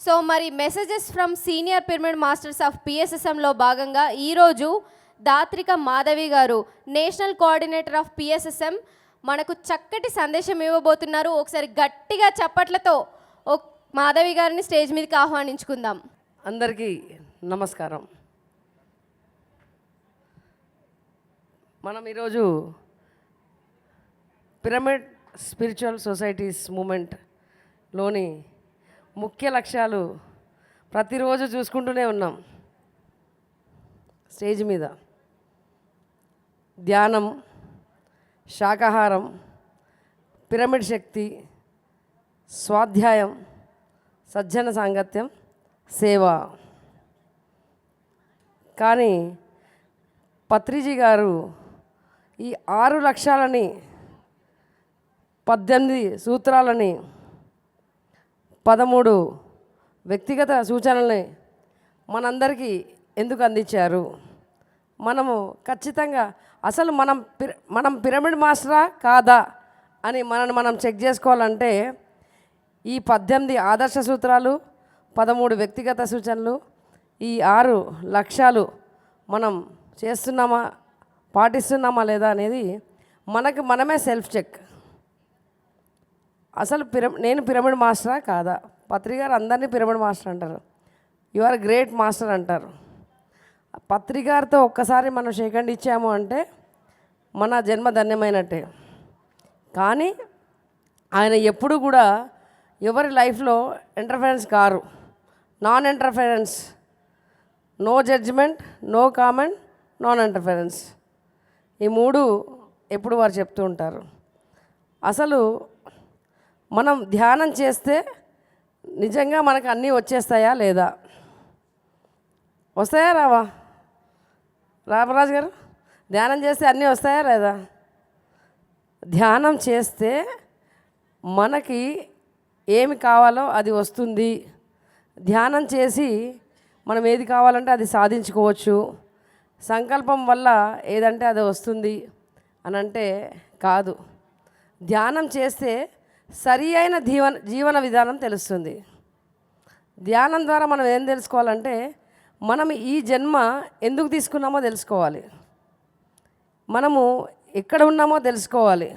So మరి messages from senior pyramid masters of పిఎస్ఎస్ఎంలో భాగంగా ఈరోజు దాత్రిక మాధవి గారు నేషనల్ కోఆర్డినేటర్ ఆఫ్ పిఎస్ఎస్ఎం మనకు చక్కటి సందేశం ఇవ్వబోతున్నారు. ఒకసారి గట్టిగా చప్పట్లతో మాధవి గారిని స్టేజ్ మీదకి ఆహ్వానించుకుందాం. అందరికీ నమస్కారం. మనం ఈరోజు పిరమిడ్ స్పిరిచువల్ సొసైటీస్ మూమెంట్లోని ముఖ్య లక్ష్యాలు ప్రతిరోజు చూసుకుంటూనే ఉన్నాం. స్టేజ్ మీద ధ్యానం, శాకాహారం, పిరమిడ్ శక్తి, స్వాధ్యాయం, సజ్జన సాంగత్యం, సేవ. కానీ పత్రిజీ గారు ఈ 6 లక్ష్యాలని 18 సూత్రాలని 13 వ్యక్తిగత సూచనల్ని మనందరికీ ఎందుకు అందించారు? మనము ఖచ్చితంగా అసలు మనం పిరమిడ్ మాస్టరా కాదా అని మనం చెక్ చేసుకోవాలంటే ఈ 18 ఆదర్శ సూత్రాలు, 13 వ్యక్తిగత సూచనలు, ఈ 6 లక్ష్యాలు మనం చేస్తున్నామా, పాటిస్తున్నామా లేదా అనేది మనమే సెల్ఫ్ చెక్. అసలు నేను పిరమిడ్ మాస్టరా కాదా? పత్రికారు అందరినీ పిరమిడ్ మాస్టర్ అంటారు. యు ఆర్ గ్రేట్ మాస్టర్ అంటారు. పత్రికారితో ఒక్కసారి మనం షేకండ్ ఇచ్చాము అంటే మన జన్మ ధన్యమైనట్టే. కానీ ఆయన ఎప్పుడు కూడా ఎవరి లైఫ్లో ఇంటర్ఫరెన్స్ కారు. Non interference, no judgement, no comment, non interference. ఈ 3 ఎప్పుడు వారు చెప్తూ ఉంటారు. అసలు మనం ధ్యానం చేస్తే నిజంగా మనకు అన్నీ వచ్చేస్తాయా లేదా? వస్తాయా రావా? రామరాజు గారు, ధ్యానం చేస్తే అన్నీ వస్తాయా లేదా? ధ్యానం చేస్తే మనకి ఏమి కావాలో అది వస్తుంది. ధ్యానం చేసి మనం ఏది కావాలంటే అది సాధించుకోవచ్చు. సంకల్పం వల్ల ఏదంటే అది వస్తుంది అని అంటే కాదు. ధ్యానం చేస్తే సరి అయిన జీవన విధానం తెలుస్తుంది. ధ్యానం ద్వారా మనం ఏం తెలుసుకోవాలంటే మనం ఈ జన్మ ఎందుకు తీసుకున్నామో తెలుసుకోవాలి. మనము ఎక్కడ ఉన్నామో తెలుసుకోవాలి.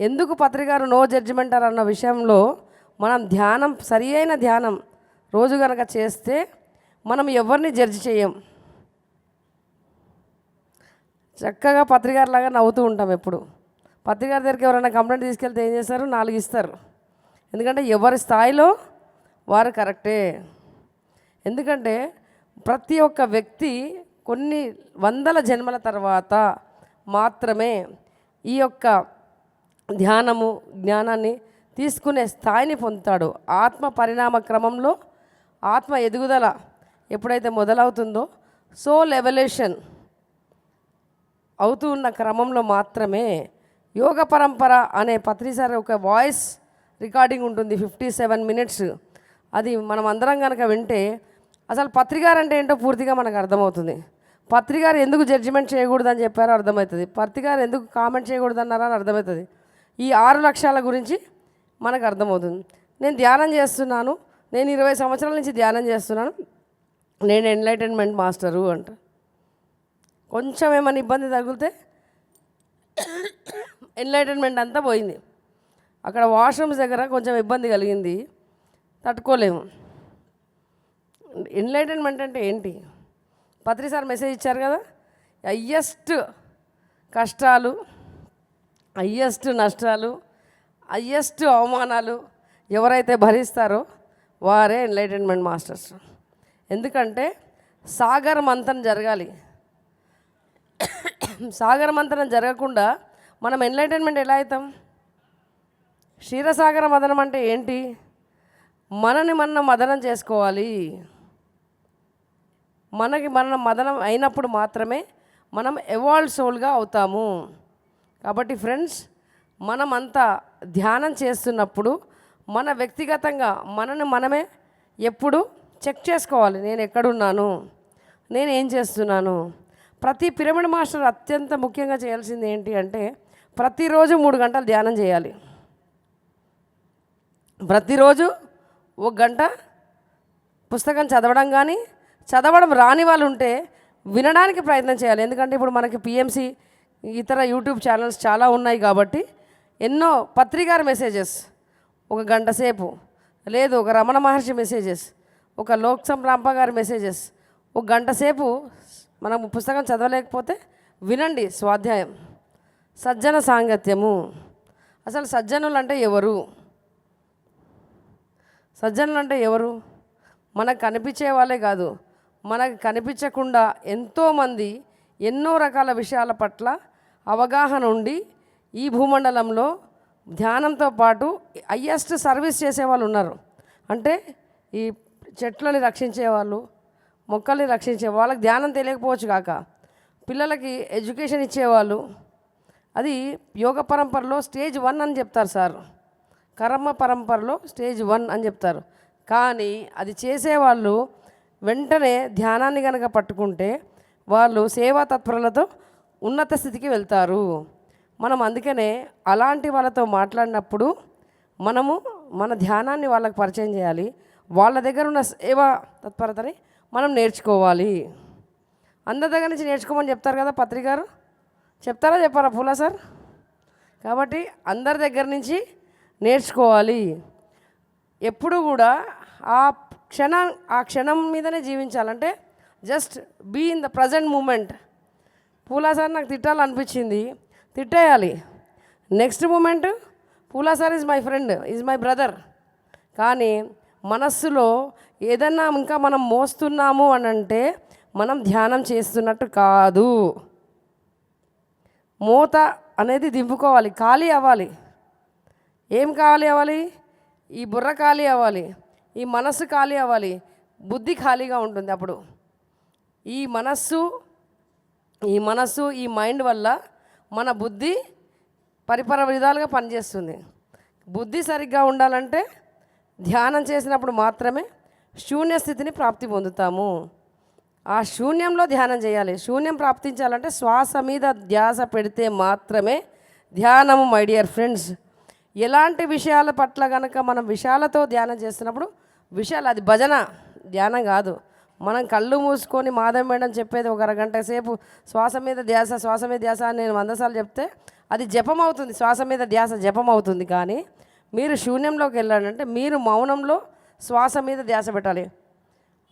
ఎందుకు పత్రికారు నో జడ్జిమెంట్ అన్న విషయంలో మనం ధ్యానం, సరి అయిన ధ్యానం రోజు కనుక చేస్తే మనం ఎవరిని జడ్జి చేయం. చక్కగా పత్రికారులాగా నవ్వుతూ ఉంటాం. ఎప్పుడు పత్రికారి దగ్గరికి ఎవరైనా కంప్లైంట్ తీసుకెళ్తే ఏం చేస్తారు? 4 ఇస్తారు. ఎందుకంటే ఎవరి స్థాయిలో వారు కరెక్టే. ఎందుకంటే ప్రతి ఒక్క వ్యక్తి కొన్ని వందల జన్మల తర్వాత మాత్రమే ఈ యొక్క ధ్యానము, జ్ఞానాన్ని తీసుకునే స్థాయిని పొందుతాడు. ఆత్మ పరిణామ క్రమంలో ఆత్మ ఎదుగుదల ఎప్పుడైతే మొదలవుతుందో, సోల్ ఎవల్యూషన్ అవుతూ ఉన్న క్రమంలో మాత్రమే యోగ పరంపర అనే పత్రిసారి ఒక వాయిస్ రికార్డింగ్ ఉంటుంది, 57 మినిట్స్. అది మనం అందరం కనుక వింటే అసలు పత్రికారు అంటే ఏంటో పూర్తిగా మనకు అర్థమవుతుంది. పత్రికారు ఎందుకు జడ్జిమెంట్ చేయకూడదని చెప్పారో అర్థమవుతుంది. పత్రికారు ఎందుకు కామెంట్ చేయకూడదు అన్నారో అని అర్థమవుతుంది. ఈ 6 లక్ష్యాల గురించి మనకు అర్థమవుతుంది. నేను ధ్యానం చేస్తున్నాను, నేను 20 సంవత్సరాల నుంచి ధ్యానం చేస్తున్నాను, నేను ఎన్లైటన్మెంట్ మాస్టరు అంట. కొంచెం ఏమైనా ఇబ్బంది తగిలితే ఎన్లైటన్మెంట్ అంతా పోయింది. అక్కడ వాష్రూమ్స్ దగ్గర కొంచెం ఇబ్బంది కలిగింది, తట్టుకోలేము. ఎన్లైటన్మెంట్ అంటే ఏంటి? పత్రిసారి మెసేజ్ ఇచ్చారు కదా, హయ్యెస్ట్ కష్టాలు, హయ్యెస్ట్ నష్టాలు, హయ్యెస్ట్ అవమానాలు ఎవరైతే భరిస్తారో వారే ఎన్లైటన్మెంట్ మాస్టర్స్. ఎందుకంటే సాగర మంథనం జరగాలి. సాగర మంథనం జరగకుండా మనం ఎన్లైటన్మెంట్ ఎలా అవుతాం? క్షీరసాగర మదనం అంటే ఏంటి? మనని మనం మదనం చేసుకోవాలి. మన మదనం అయినప్పుడు మాత్రమే మనం ఎవాల్వ్ సోల్గా అవుతాము. కాబట్టి ఫ్రెండ్స్, మనమంతా ధ్యానం చేస్తున్నప్పుడు మన వ్యక్తిగతంగా మనమే ఎప్పుడు చెక్ చేసుకోవాలి. నేను ఎక్కడున్నాను, నేను ఏం చేస్తున్నాను. ప్రతి పిరమిడ్ మాస్టర్ అత్యంత ముఖ్యంగా చేయాల్సింది ఏంటి అంటే ప్రతిరోజు 3 గంటలు ధ్యానం చేయాలి. ప్రతిరోజు 1 గంట పుస్తకం చదవడం కానీ, చదవడం రాని వాళ్ళు ఉంటే వినడానికి ప్రయత్నం చేయాలి. ఎందుకంటే ఇప్పుడు మనకి పిఎంసి ఇతర యూట్యూబ్ ఛానల్స్ చాలా ఉన్నాయి కాబట్టి ఎన్నో పత్రికార మెసేజెస్ ఒక గంట సేపు, లేదు ఒక రమణ మహర్షి మెసేజెస్, ఒక లోక్సం రాంప గారి మెసేజెస్, ఒక గంట సేపు మనం పుస్తకం చదవలేకపోతే వినండి స్వాధ్యాయం. సజ్జన సాంగత్యము. అసలు సజ్జనులు అంటే ఎవరు? సజ్జనులు అంటే ఎవరు? మనకు కనిపించే వాళ్ళే కాదు, మనకు కనిపించకుండా ఎంతోమంది ఎన్నో రకాల విషయాల పట్ల అవగాహన ఉండి ఈ భూమండలంలో ధ్యానంతో పాటు హయ్యెస్ట్ సర్వీస్ చేసేవాళ్ళు ఉన్నారు. అంటే ఈ చెట్లని రక్షించేవాళ్ళు, మొక్కల్ని రక్షించే వాళ్ళకి ధ్యానం తెలియకపోవచ్చు కాక పిల్లలకి ఎడ్యుకేషన్ ఇచ్చేవాళ్ళు. అది యోగ పరంపరలో స్టేజ్ 1 అని చెప్తారు సార్. కర్మ పరంపరలో స్టేజ్ 1 అని చెప్తారు. కానీ అది చేసేవాళ్ళు వెంటనే ధ్యానాన్ని కనుక పట్టుకుంటే వాళ్ళు సేవా తత్పరులతో ఉన్నత స్థితికి వెళ్తారు. మనం అందుకనే అలాంటి వాళ్ళతో మాట్లాడినప్పుడు మనము మన ధ్యానాన్ని వాళ్ళకి పరిచయం చేయాలి. వాళ్ళ దగ్గర ఉన్న సేవా తత్పరతని మనం నేర్చుకోవాలి. అందరి దగ్గర నుంచి నేర్చుకోమని చెప్తారు కదా పత్రికారు, చెప్తారా చెప్పారా పూలా సార్? కాబట్టి అందరి దగ్గర నుంచి నేర్చుకోవాలి. ఎప్పుడు కూడా ఆ క్షణం మీదనే జీవించాలంటే just be in the present moment. Poola sir నాకు తిట్టాలనిపించింది, తిట్టేయాలి. Next moment Poola sir is my friend, is my brother. కానీ మనస్సులో ఏదన్నా ఇంకా మనం మోస్తున్నాము అని అంటే మనం ధ్యానం చేస్తున్నట్టు కాదు. మూత అనేది దింపుకోవాలి, ఖాళీ అవ్వాలి. ఏం ఖాళీ అవ్వాలి? ఈ బుర్ర ఖాళీ అవ్వాలి, ఈ మనస్సు ఖాళీ అవ్వాలి, బుద్ధి ఖాళీగా ఉంటుంది. అప్పుడు ఈ మనస్సు ఈ మైండ్ వల్ల మన బుద్ధి పరిపర విధాలుగా పనిచేస్తుంది. బుద్ధి సరిగ్గా ఉండాలంటే ధ్యానం చేసినప్పుడు మాత్రమే శూన్య స్థితిని ప్రాప్తి పొందుతాము. ఆ శూన్యంలో ధ్యానం చేయాలి. శూన్యం ప్రాప్తించాలంటే శ్వాస మీద ధ్యాస పెడితే మాత్రమే ధ్యానము. మై డియర్ ఫ్రెండ్స్, ఎలాంటి విషయాల పట్ల కనుక మనం విషయాలతో ధ్యానం చేస్తున్నప్పుడు విషయాలు, అది భజన, ధ్యానం కాదు. మనం కళ్ళు మూసుకొని మాధవ మేడం చెప్పేది ఒక అరగంట సేపు శ్వాస మీద ధ్యాస అని నేను 100 సార్లు చెప్తే అది జపం అవుతుంది. శ్వాస మీద ధ్యాస జపం అవుతుంది. కానీ మీరు శూన్యంలోకి వెళ్ళాలంటే మీరు మౌనంలో శ్వాస మీద ధ్యాస పెట్టాలి.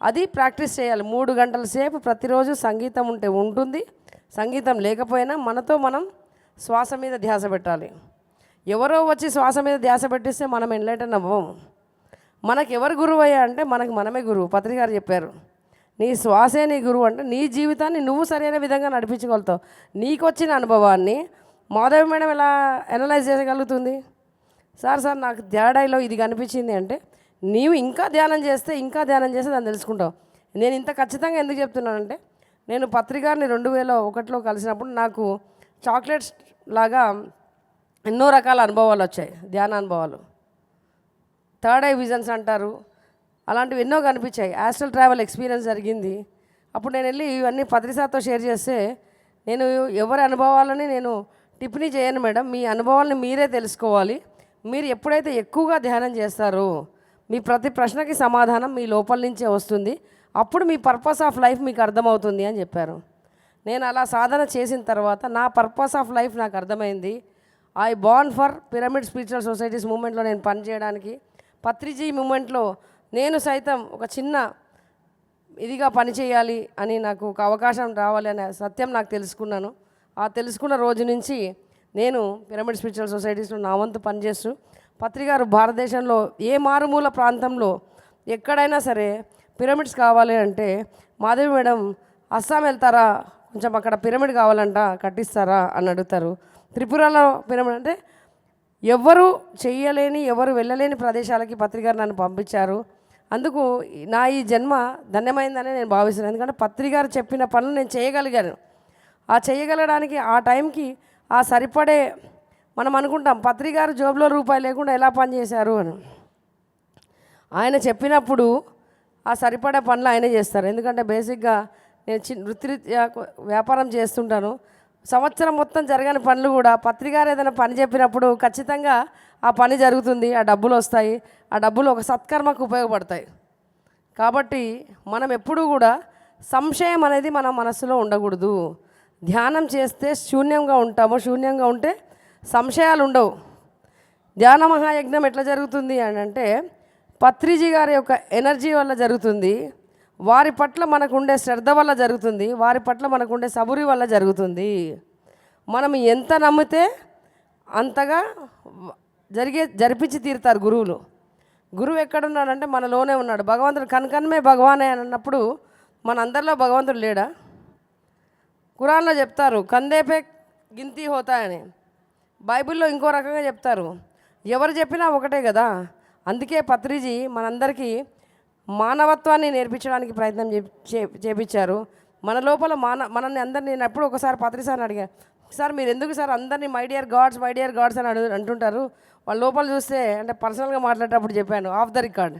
అది ప్రాక్టీస్ చేయాలి. 3 గంటల సేపు ప్రతిరోజు సంగీతం ఉంటే ఉంటుంది, సంగీతం లేకపోయినా మనతో మనం శ్వాస మీద ధ్యాస పెట్టాలి. ఎవరో వచ్చి శ్వాస మీద ధ్యాస పెట్టిస్తే మనం ఎన్లైటన్ అవ్వం. మనకు ఎవరు గురువు అయ్యా అంటే మనకు మనమే గురువు. పత్రికారు చెప్పారు, నీ శ్వాసే నీ గురువు. అంటే నీ జీవితాన్ని నువ్వు సరైన విధంగా నడిపించగలుగుతావు. నీకు వచ్చిన అనుభవాన్ని మాధవి మేడం ఎలా అనలైజ్ చేయగలుగుతుంది? సార్ నాకు ధ్యాడైలో ఇది కనిపించింది అంటే నీవు ఇంకా ధ్యానం చేస్తే దాన్ని తెలుసుకుంటావు. నేను ఇంత ఖచ్చితంగా ఎందుకు చెప్తున్నానంటే నేను పత్రికారిని 2001లో కలిసినప్పుడు నాకు చాక్లెట్స్ లాగా ఎన్నో రకాల అనుభవాలు వచ్చాయి, ధ్యాన అనుభవాలు. థర్డ్ ఐ విజన్స్ అంటారు, అలాంటివి ఎన్నో కనిపించాయి. యాస్ట్రల్ ట్రావెల్ ఎక్స్పీరియన్స్ జరిగింది. అప్పుడు నేను వెళ్ళి ఇవన్నీ పత్రిసార్తో షేర్ చేస్తే, నేను ఎవరి అనుభవాలని నేను టిప్పనీ చేయను మేడం, మీ అనుభవాలని మీరే తెలుసుకోవాలి. మీరు ఎప్పుడైతే ఎక్కువగా ధ్యానం చేస్తారో మీ ప్రతి ప్రశ్నకి సమాధానం మీ లోపల నుంచే వస్తుంది. అప్పుడు మీ పర్పస్ ఆఫ్ లైఫ్ మీకు అర్థమవుతుంది అని చెప్పారు. నేను అలా సాధన చేసిన తర్వాత నా పర్పస్ ఆఫ్ లైఫ్ నాకు అర్థమైంది. I born for pyramid spiritual societies మూమెంట్లో నేను పనిచేయడానికి, పత్రిజీ మూమెంట్లో నేను సైతం ఒక చిన్న ఇదిగా పనిచేయాలి అని నాకు ఒక అవకాశం రావాలి అనే సత్యం నాకు తెలుసుకున్నాను. ఆ తెలుసుకున్న రోజు నుంచి నేను పిరమిడ్ స్పిరిచువల్ సొసైటీస్లో నా వంతు పనిచేస్తూ పత్రికారు భారతదేశంలో ఏ మారుమూల ప్రాంతంలో ఎక్కడైనా సరే పిరమిడ్స్ కావాలి అంటే మాధవి మేడం అస్సాం వెళ్తారా, కొంచెం అక్కడ పిరమిడ్ కావాలంట కట్టిస్తారా అని అడుగుతారు. త్రిపురలో పిరమిడ్ అంటే ఎవరు చెయ్యలేని, ఎవరు వెళ్ళలేని ప్రదేశాలకి పత్రికారు నన్ను పంపించారు. అందుకు నా ఈ జన్మ ధన్యమైందని నేను భావిస్తున్నాను. ఎందుకంటే పత్రికారు చెప్పిన పనులు నేను చేయగలిగాను. ఆ చేయగలడానికి ఆ టైంకి ఆ సరిపడే మనం అనుకుంటాం పత్రికారు జోబులో రూపాయి లేకుండా ఎలా పనిచేశారు అని. ఆయన చెప్పినప్పుడు ఆ సరిపడే పనులు ఆయనే చేస్తారు. ఎందుకంటే బేసిక్గా నేను వృత్తిరీత్యా వ్యాపారం చేస్తుంటాను. సంవత్సరం మొత్తం జరగని పనులు కూడా పత్రికారు ఏదైనా పని చెప్పినప్పుడు ఖచ్చితంగా ఆ పని జరుగుతుంది, ఆ డబ్బులు వస్తాయి, ఆ డబ్బులు ఒక సత్కర్మకు ఉపయోగపడతాయి. కాబట్టి మనం ఎప్పుడూ కూడా సంశయం అనేది మన మనసులో ఉండకూడదు. ధ్యానం చేస్తే శూన్యంగా ఉంటాము. శూన్యంగా ఉంటే సంశయాలు ఉండవు. ధ్యాన మహాయజ్ఞం ఎట్లా జరుగుతుంది అని అంటే పత్రిజీ గారి యొక్క ఎనర్జీ వల్ల జరుగుతుంది. వారి పట్ల మనకుండే శ్రద్ధ వల్ల జరుగుతుంది. వారి పట్ల మనకుండే సబురి వల్ల జరుగుతుంది. మనం ఎంత నమ్మితే అంతగా జరిపించి తీరుతారు గురువులు. గురువు ఎక్కడున్నాడంటే మనలోనే ఉన్నాడు. భగవంతుడు కనకనమే భగవానే అని అన్నప్పుడు మన అందరిలో భగవంతుడు లేడా? ఖురాన్లో చెప్తారు కందేపే గింతి హోతా అని. బైబిల్లో ఇంకో రకంగా చెప్తారు. ఎవరు చెప్పినా ఒకటే కదా. అందుకే పత్రిజీ మనందరికీ మానవత్వాన్ని నేర్పించడానికి ప్రయత్నం చేపించారు. మన లోపల మనల్ని అందరినీ నేను ఎప్పుడు ఒకసారి పత్రి సార్ని అడిగాను, సార్ మీరు ఎందుకు సార్ అందరినీ మై డియర్ గాడ్స్ అని అంటుంటారు? వాళ్ళ లోపల చూస్తే అంటే పర్సనల్గా మాట్లాడేటప్పుడు చెప్పాను ఆఫ్ ద రికార్డ్.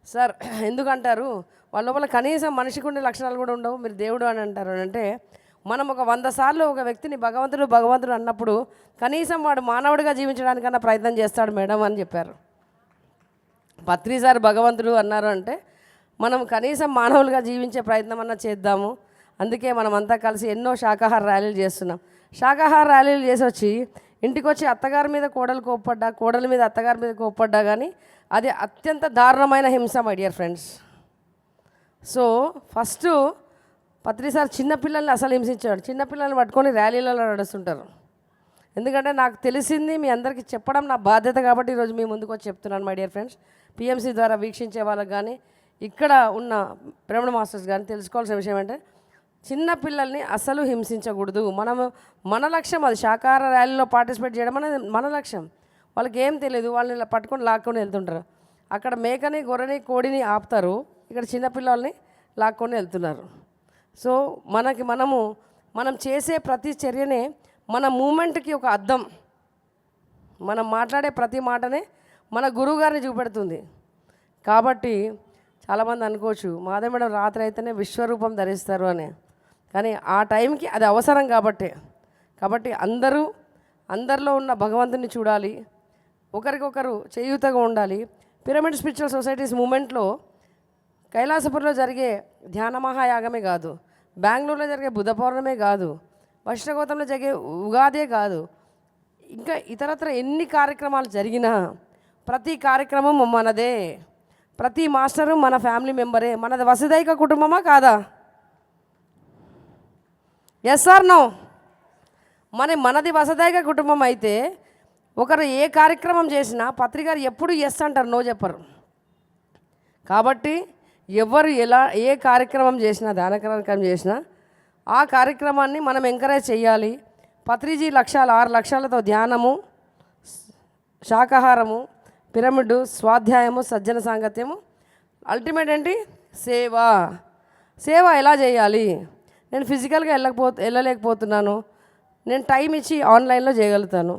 సార్ ఎందుకంటారు వాళ్ళ లోపల కనీసం మనిషికి ఉండే లక్షణాలు కూడా ఉండవు, మీరు దేవుడు అని అంటారు అంటే మనం ఒక 100 సార్లు ఒక వ్యక్తిని భగవంతుడు అన్నప్పుడు కనీసం వాడు మానవుడిగా జీవించడానికన్నా ప్రయత్నం చేస్తాడు మేడం అని చెప్పారు. పత్రి సార్ భగవంతుడు అన్నారు అంటే మనం కనీసం మానవులుగా జీవించే ప్రయత్నం అన్నా చేద్దాము. అందుకే మనం అంతా కలిసి ఎన్నో శాకాహార ర్యాలీలు చేస్తున్నాం. శాకాహార ర్యాలీలు చేసి వచ్చి ఇంటికి వచ్చి అత్తగారి మీద కోడలు కోప్పడ్డా, కోడల మీద అత్తగారి మీద కోప్పడ్డా కానీ అది అత్యంత దారుణమైన హింస my dear friends. So first Patri sir చిన్నపిల్లల్ని అసలు హింసించాడు. చిన్నపిల్లల్ని పట్టుకొని ర్యాలీలలో నడుస్తుంటారు. ఎందుకంటే నాకు తెలిసింది మీ అందరికీ చెప్పడం నా బాధ్యత కాబట్టి ఈరోజు మీ ముందుకు వచ్చి చెప్తున్నాను మై డియర్ ఫ్రెండ్స్. పిఎంసి ద్వారా వీక్షించే వాళ్ళకి కానీ ఇక్కడ ఉన్న పిరమిడ్ మాస్టర్స్ కానీ తెలుసుకోవాల్సిన విషయం అంటే చిన్నపిల్లల్ని అసలు హింసించకూడదు. మన లక్ష్యం అది. శాకాహార ర్యాలీలో పార్టిసిపేట్ చేయడం అనేది మన లక్ష్యం. వాళ్ళకి ఏం తెలియదు, వాళ్ళని ఇలా పట్టుకొని లాక్కొని వెళ్తుంటారు. అక్కడ మేకని గొర్రెని కోడిని ఆపుతారు, ఇక్కడ చిన్నపిల్లల్ని లాక్కొని వెళ్తున్నారు. సో మనం చేసే ప్రతి చర్యనే మన మూమెంట్కి ఒక అద్దం. మనం మాట్లాడే ప్రతి మాటనే మన గురువుగారిని చూపెడుతుంది. కాబట్టి చాలామంది అనుకోవచ్చు మాధవి మేడం రాత్రి అయితేనే విశ్వరూపం ధరిస్తారు అని, కానీ ఆ టైంకి అది అవసరం కాబట్టి అందరిలో ఉన్న భగవంతుని చూడాలి, ఒకరికొకరు చేయూతగా ఉండాలి. పిరమిడ్ స్పిరిచువల్ సొసైటీస్ మూమెంట్లో కైలాసపురిలో జరిగే ధ్యాన మహాయాగమే కాదు, బెంగళూరులో జరిగే బుధ పౌర్ణమే కాదు, వైష్ణగోతంలో జరిగే ఉగాదే కాదు, ఇంకా ఇతరత్ర ఎన్ని కార్యక్రమాలు జరిగినా ప్రతి కార్యక్రమం మనదే. ప్రతి మాస్టరు మన ఫ్యామిలీ మెంబరే. మనది వసుదైక కుటుంబమా కాదా? Yes or no? మనది వసుదైక కుటుంబం అయితే ఒకరు ఏ కార్యక్రమం చేసినా పత్రికారు ఎప్పుడు ఎస్ అంటారు, నో చెప్పరు. కాబట్టి ఎవరు ఏ కార్యక్రమం చేసినా, ధ్యాన కార్యక్రమం చేసినా ఆ కార్యక్రమాన్ని మనం ఎంకరేజ్ చేయాలి. పత్రిజీ లక్ష్యాలు 6 లక్ష్యాలతో ధ్యానము, శాకాహారము, పిరమిడ్, స్వాధ్యాయము, సజ్జన సాంగత్యము, అల్టిమేట్ ఏంటి? సేవ ఎలా చేయాలి? నేను ఫిజికల్గా వెళ్ళలేకపోతున్నాను, నేను టైం ఇచ్చి ఆన్లైన్లో చేయగలుగుతాను.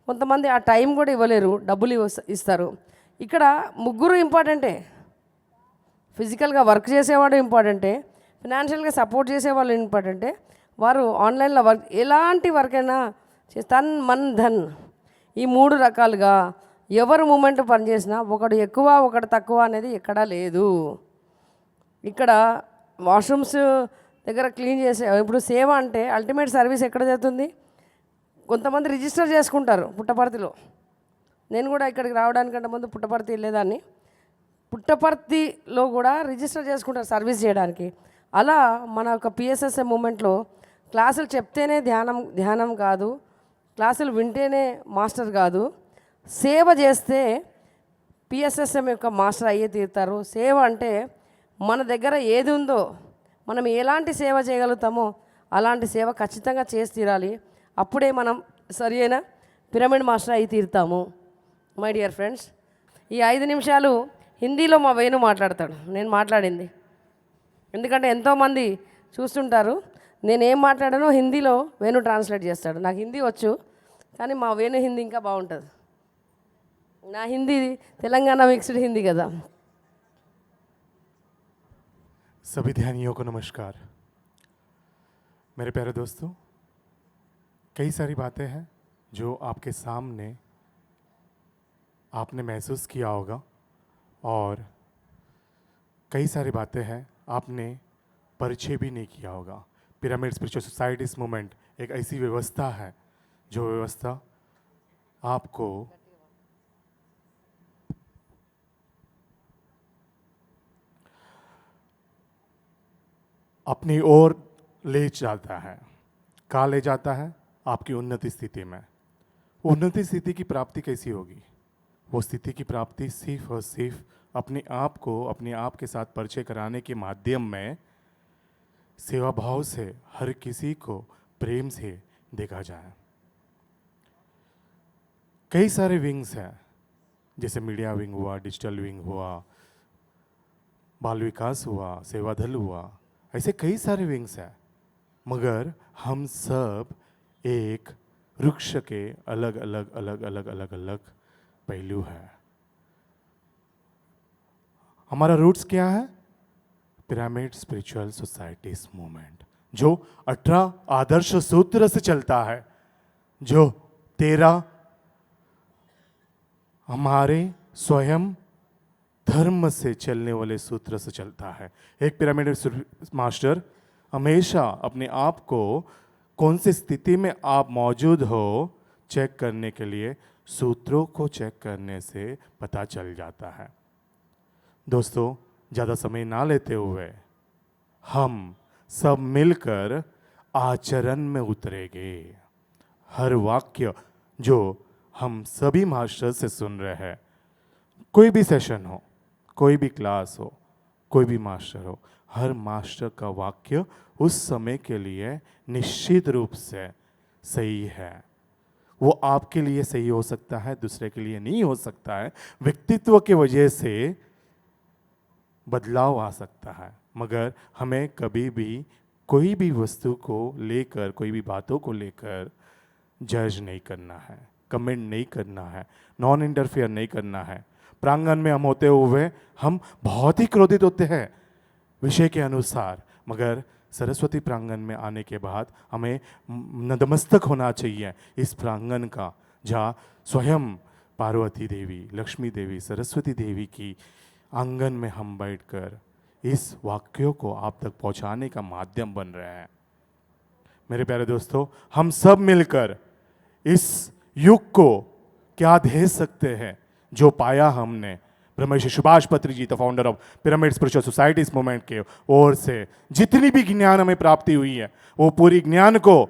కొంతమంది ఆ టైం కూడా ఇవ్వలేరు, డబ్బులు ఇస్తారు. ఇక్కడ ముగ్గురు ఇంపార్టెంటే. ఫిజికల్గా వర్క్ చేసేవాడు ఇంపార్టెంటే, ఫినాన్షియల్గా సపోర్ట్ చేసేవాళ్ళు ఇంపార్టెంటే. వారు ఆన్లైన్లో వర్క్ ఎలాంటి వర్క్ అయినా తన్ మన్ ధన్ ఈ 3 రకాలుగా ఎవరు మూమెంట్ పనిచేసినా ఒకడు ఎక్కువ ఒకడు తక్కువ అనేది ఎక్కడా లేదు. ఇక్కడ వాష్రూమ్స్ దగ్గర క్లీన్ చేసే ఇప్పుడు సేవ అంటే అల్టిమేట్ సర్వీస్ ఎక్కడ జరుగుతుంది? కొంతమంది రిజిస్టర్ చేసుకుంటారు పుట్టపర్తిలో. నేను కూడా ఇక్కడికి రావడానికంటే ముందు పుట్టపర్తి వెళ్ళేదాన్ని. పుట్టపర్తిలో కూడా రిజిస్టర్ చేసుకుంటారు సర్వీస్ చేయడానికి. అలా మన యొక్క పిఎస్ఎస్ఎం మూమెంట్లో క్లాసులు చెప్తేనే ధ్యానం కాదు, క్లాసులు వింటేనే మాస్టర్ కాదు. సేవ చేస్తే పిఎస్ఎస్ఎం యొక్క మాస్టర్ అయ్యే తీరుతారు. సేవ అంటే మన దగ్గర ఏది ఉందో, మనం ఎలాంటి సేవ చేయగలుగుతామో అలాంటి సేవ ఖచ్చితంగా చేసి తీరాలి. అప్పుడే మనం సరి అయిన పిరమిడ్ మాస్టర్ అయ్యి తీరుతాము. మై డియర్ ఫ్రెండ్స్, ఈ 5 నిమిషాలు హిందీలో మా వేణు మాట్లాడతాడు, నేను మాట్లాడింది. ఎందుకంటే ఎంతోమంది చూస్తుంటారు, నేనేం మాట్లాడానో హిందీలో వేణు ట్రాన్స్లేట్ చేస్తాడు. నాకు హిందీ వచ్చు, కానీ మా వేణు హిందీ ఇంకా బాగుంటుంది. నా హిందీ తెలంగాణ మిక్స్డ్ హింदी కదా. सभी ध्यानियों को नमस्कार। मेरे प्यारे दोस्तों, कई सारी बातें हैं जो आपके सामने आपने महसूस किया होगा और कई सारी बातें हैं आपने परिचय भी नहीं किया होगा। पिरामिड स्पिरिचुअल सोसाइटीज मूवमेंट एक ऐसी व्यवस्था है जो व्यवस्था आपको अपनी ओर ले जाता है। कहाँ ले जाता है? आपकी उन्नति स्थिति में। उन्नति स्थिति की प्राप्ति कैसी होगी? वो स्थिति की प्राप्ति सिर्फ और सिर्फ अपने आप को अपने आप के साथ परिचय कराने के माध्यम में सेवा भाव से हर किसी को प्रेम से देखा जाए। कई सारे विंग्स हैं, जैसे मीडिया विंग हुआ, डिजिटल विंग हुआ, बाल विकास हुआ, सेवा दल हुआ, ऐसे कई सारे विंग्स हैं। मगर हम सब एक वृक्ष के अलग अलग अलग अलग अलग अलग पहलू है। हमारा रूट्स क्या है? पिरामिड स्पिरिचुअल सोसाइटीज मूवमेंट, जो 18 आदर्श सूत्र से चलता है, जो 13 हमारे स्वयं धर्म से चलने वाले सूत्र से चलता है। एक पिरामिड मास्टर हमेशा अपने आप को कौन सी स्थिति में आप मौजूद हो चेक करने के लिए सूत्रों को चेक करने से पता चल जाता है। दोस्तों, ज़्यादा समय ना लेते हुए हम सब मिलकर आचरण में उतरेंगे। हर वाक्य जो हम सभी मास्टर से सुन रहे हैं, कोई भी सेशन हो, कोई भी क्लास हो, कोई भी मास्टर हो, हर मास्टर का वाक्य उस समय के लिए निश्चित रूप से सही है। वो आपके लिए सही हो सकता है, दूसरे के लिए नहीं हो सकता है। व्यक्तित्व की वजह से बदलाव आ सकता है, मगर हमें कभी भी कोई भी वस्तु को लेकर, कोई भी बातों को लेकर जज नहीं करना है, कमेंट नहीं करना है, नॉन इंटरफेयर नहीं करना है। प्रांगण में हम होते हुए हम बहुत ही क्रोधित होते हैं विषय के अनुसार, मगर सरस्वती प्रांगण में आने के बाद हमें नतमस्तक होना चाहिए इस प्रांगण का, जहाँ स्वयं पार्वती देवी, लक्ष्मी देवी, सरस्वती देवी की आंगन में हम बैठकर इस वाक्यों को आप तक पहुंचाने का माध्यम बन रहे हैं। मेरे प्यारे दोस्तों, हम सब मिलकर इस युग को क्या दे सकते हैं जो पाया हमने Brahmarshi Subhash Patri ji, the founder of pyramid spiritual societies movement के ओर से जितनी भी ज्ञान हमें प्राप्ति हुई है, वो पूरी ज्ञान को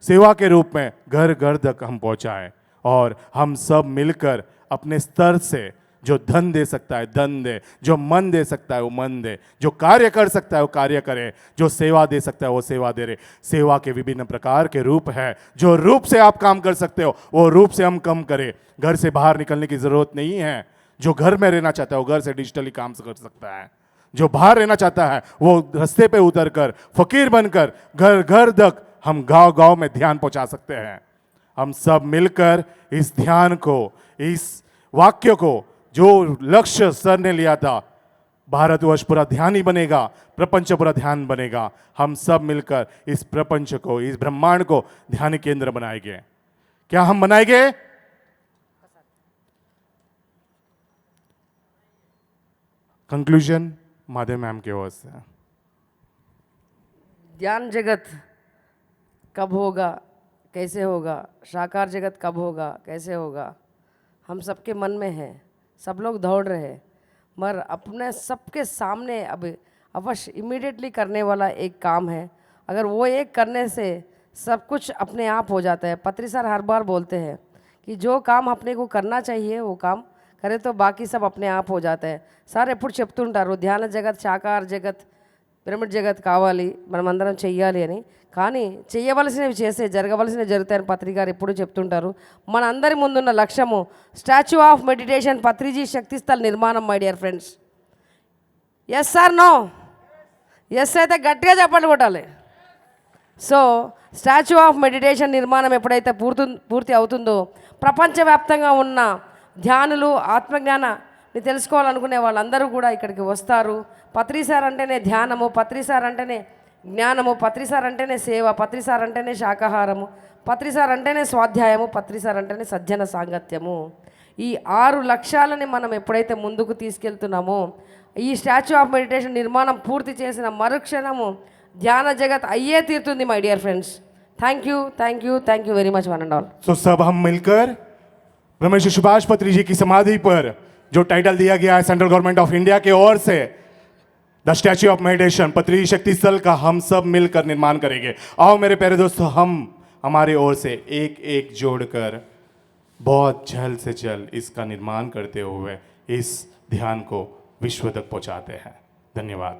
सेवा के रूप में घर घर तक हम पहुंचाएं। और हम सब मिलकर अपने स्तर से जो धन दे सकता है धन दे, जो मन दे सकता है वो मन दे, जो कार्य कर सकता है वो कार्य करे, जो सेवा दे सकता है वो सेवा दे रहे। सेवा के विभिन्न प्रकार के रूप है, जो रूप से आप काम कर सकते हो वो रूप से हम कम करें। घर से बाहर निकलने की जरूरत नहीं है। जो घर में रहना चाहता है वो घर से डिजिटली काम कर सकता है। जो बाहर रहना चाहता है वो रास्ते पे उतर कर, फकीर बनकर घर घर तक हम गांव गांव में ध्यान पहुंचा सकते हैं। हम सब मिलकर इस ध्यान को, इस वाक्य को, जो लक्ष्य सर ने लिया था, भारतवर्ष पूरा ध्यान ही बनेगा, प्रपंच पूरा ध्यान बनेगा। हम सब मिलकर इस प्रपंच को, इस ब्रह्मांड को ध्यान केंद्र बनाएंगे। क्या हम बनाएंगे? कंक्लूजन माधव मैम की ओर से। ज्ञान जगत कब होगा, कैसे होगा, साकार जगत कब होगा, कैसे होगा, हम सबके मन में है। सब लोग दौड़ रहे हैं, मगर अपने सबके सामने अब अवश्य इमीडिएटली करने वाला एक काम है। अगर वो एक करने से सब कुछ अपने आप हो जाता है। पत्री सर हर बार बोलते हैं कि जो काम अपने को करना चाहिए वो काम करे तो बाकी सब अपने आप हो जाता है। సార్ ఎప్పుడు చెప్తుంటారు ధ్యాన జగత్, సాకార జగత్, పిరమిడ్ జగత్ కావాలి, మనమందరం చెయ్యాలి అని. కానీ చెయ్యవలసినవి చేసే, జరగవలసినవి జరుగుతాయని పత్రి గారు ఎప్పుడూ చెప్తుంటారు. మన అందరి ముందున్న లక్ష్యము statue of meditation, Patriji Shaktisthal నిర్మాణం. My dear friends, yes sir, no? Yes అయితే గట్టిగా చెప్పండి కొట్టాలి. సో స్టాచ్యూ ఆఫ్ మెడిటేషన్ నిర్మాణం ఎప్పుడైతే పూర్తి అవుతుందో ప్రపంచవ్యాప్తంగా ఉన్న ధ్యానులు, ఆత్మజ్ఞానాన్ని తెలుసుకోవాలనుకునే వాళ్ళందరూ కూడా ఇక్కడికి వస్తారు. పత్రి సార్ అంటేనే ధ్యానము, పత్రి సార్ అంటేనే జ్ఞానము, పత్రి సార్ అంటేనే సేవ, పత్రి సార్ అంటేనే శాకాహారము, పత్రి సార్ అంటేనే స్వాధ్యాయము, పత్రి సార్ అంటేనే సజ్జన సాంగత్యము. ఈ 6 లక్ష్యాలని మనం ఎప్పుడైతే ముందుకు తీసుకెళ్తున్నామో ఈ స్టాచ్యూ ఆఫ్ మెడిటేషన్ నిర్మాణం పూర్తి చేసిన మరుక్షణము ధ్యాన జగత్ అయ్యే తీరుతుంది my dear friends. Thank you very much one and all. तो सब हम मिलकर रमेश सुभाष पत्री जी की समाधि पर जो टाइटल दिया गया है सेंट्रल गवर्नमेंट ऑफ इंडिया की ओर से द स्टैच्यू ऑफ मेडिटेशन पत्री शक्ति स्थल का हम सब मिलकर निर्माण करेंगे. आओ मेरे प्यारे दोस्तों, हम हमारे ओर से एक एक जोड़कर बहुत जल्द से जल्द इसका निर्माण करते हुए इस ध्यान को विश्व तक पहुंचाते हैं. धन्यवाद.